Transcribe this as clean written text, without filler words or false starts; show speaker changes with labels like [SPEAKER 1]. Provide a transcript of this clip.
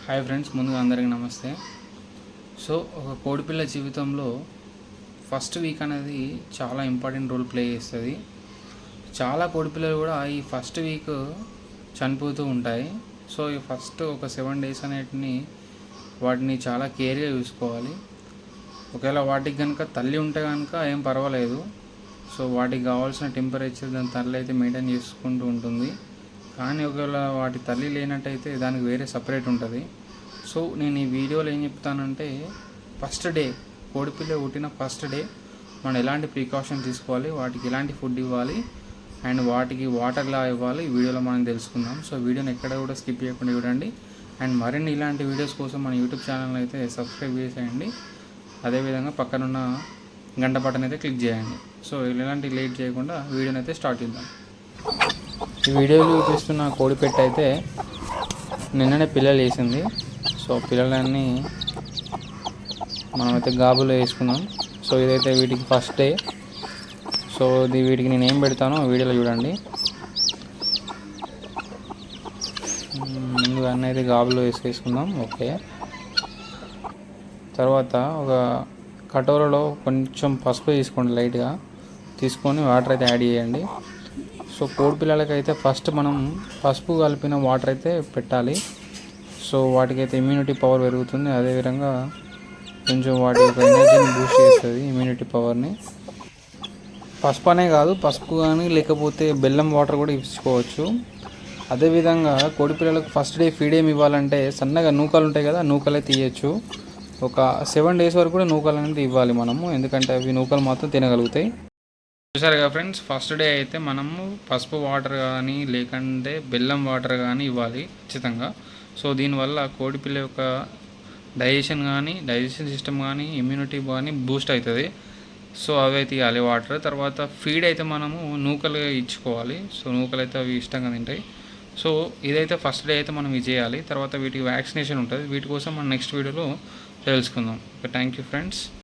[SPEAKER 1] Hi friends, ముందుగా అందరికీ నమస్తే. సో ఒక కోడిపిల్ల జీవితంలో ఫస్ట్ వీక్ అనేది చాలా ఇంపార్టెంట్ రోల్ ప్లే చేస్తుంది. చాలా కోడిపిల్లలు కూడా ఈ ఫస్ట్ వీక్ చనిపోతూ ఉంటాయి. సో ఈ ఫస్ట్ ఒక 7 days అనేటిని వాటిని చాలా కేర్గా చూసుకోవాలి. ఒకవేళ వాటికి కనుక తల్లి ఉంటే కనుక ఏం పర్వాలేదు. సో వాటికి కావాల్సిన టెంపరేచర్ దాని తల్లి అయితే మెయింటైన్ చేసుకుంటూ ఉంటుంది. కానీ ఒకవేళ వాటి తల్లి లేనట్టయితే దానికి వేరే సపరేట్ ఉంటుంది. సో నేను ఈ వీడియోలో ఏం చెప్తానంటే, ఫస్ట్ డే కోడిపిల్ల పుట్టిన ఫస్ట్ డే మనం ఎలాంటి ప్రికాషన్ తీసుకోవాలి, వాటికి ఎలాంటి ఫుడ్ ఇవ్వాలి అండ్ వాటికి వాటర్ ఎలా ఇవ్వాలి, ఈ వీడియోలో మనం తెలుసుకుందాం. సో వీడియోని ఎక్కడ కూడా స్కిప్ చేయకుండా చూడండి. అండ్ మరిన్ని ఇలాంటి వీడియోస్ కోసం మన యూట్యూబ్ ఛానల్ అయితే సబ్స్క్రైబ్ చేసేయండి. అదేవిధంగా పక్కనున్న గంట బటన్ అయితే క్లిక్ చేయండి. సో ఇలాంటి లేట్ చేయకుండా వీడియోని అయితే స్టార్ట్ చేద్దాం. ఈ వీడియోలో చూపిస్తున్న కోడిపెట్ట అయితే నిన్ననే పిల్లలు వేసింది. సో పిల్లలన్నీ మనమైతే గాబులో వేసుకున్నాం. సో ఇదైతే వీటికి ఫస్ట్ డే. సో వీటికి నేను ఏం పెడతానో వీడియోలో చూడండి. ముందుగా అన్నీ అయితే గాబులో వేసుకుందాం. ఓకే, తర్వాత ఒక కటోరలో కొంచెం పసుపు తీసుకోండి, లైట్గా తీసుకొని వాటర్ అయితే యాడ్ చేయండి. సో కోడి పిల్లలకైతే ఫస్ట్ మనం పసుపు కలిపిన వాటర్ అయితే పెట్టాలి. సో వాటికైతే ఇమ్యూనిటీ పవర్ పెరుగుతుంది. అదేవిధంగా కొంచెం వాటి యొక్క ఎనర్జీని బూస్ట్ చేస్తుంది, ఇమ్యూనిటీ పవర్ని. పసుపు అనే కాదు, పసుపు కానీ లేకపోతే బెల్లం వాటర్ కూడా ఇచ్చుకోవచ్చు. అదేవిధంగా కోడి పిల్లలకు ఫస్ట్ డే ఫీడ్ ఏమి ఇవ్వాలంటే, సన్నగా నూకలు ఉంటాయి కదా, నూకలే తీయచ్చు. ఒక 7 days వరకు కూడా నూకలు అనేది ఇవ్వాలి మనము, ఎందుకంటే అవి నూకలు మాత్రం తినగలుగుతాయి. చూసారు కదా ఫ్రెండ్స్, ఫస్ట్ డే అయితే మనము పసుపు వాటర్ కానీ లేకుంటే బెల్లం వాటర్ కానీ ఇవ్వాలి ఖచ్చితంగా. సో దీనివల్ల కోడిపిల్ల యొక్క డైజెషన్ సిస్టమ్ కానీ ఇమ్యూనిటీ కానీ బూస్ట్ అవుతుంది. సో అవి అయితే ఇవ్వాలి వాటర్. తర్వాత ఫీడ్ అయితే మనము నూకలు ఇచ్చుకోవాలి. సో నూకలు అయితే అవి ఇష్టంగా తింటాయి. సో ఇదైతే ఫస్ట్ డే అయితే మనం ఇది చేయాలి. తర్వాత వీటికి వ్యాక్సినేషన్ ఉంటుంది. వీటి కోసం మనం నెక్స్ట్ వీడియోలో తెలుసుకుందాం. Okay, thank you friends.